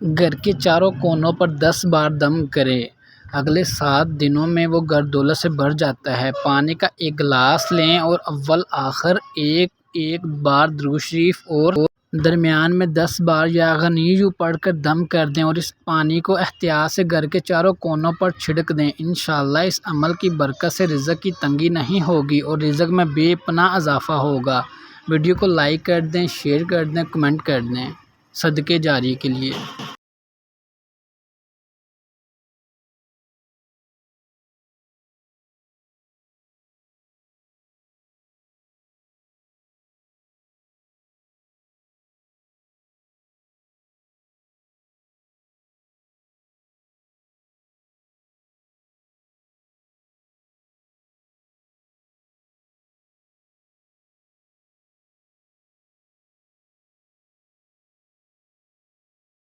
घर के चारों कोनों पर 10 बार दम करें। अगले 7 दिनों में वो घर दौलत से भर जाता है। पानी का एक गिलास लें और अव्वल आखिर एक एक बार दुरूद शरीफ और दरमियान में 10 बार या गनीयु पढ़कर दम कर दें और इस पानी को एहतियात से घर के चारों कोनों पर छिड़क दें। इंशाअल्लाह इस अमल की बरकत से रिज़्क़ की तंगी नहीं होगी और रिज़्क़ में बेपनाह इजाफ़ा होगा। वीडियो को लाइक कर दें, शेयर कर दें, कमेंट कर दें। सदक़े जारी के लिए।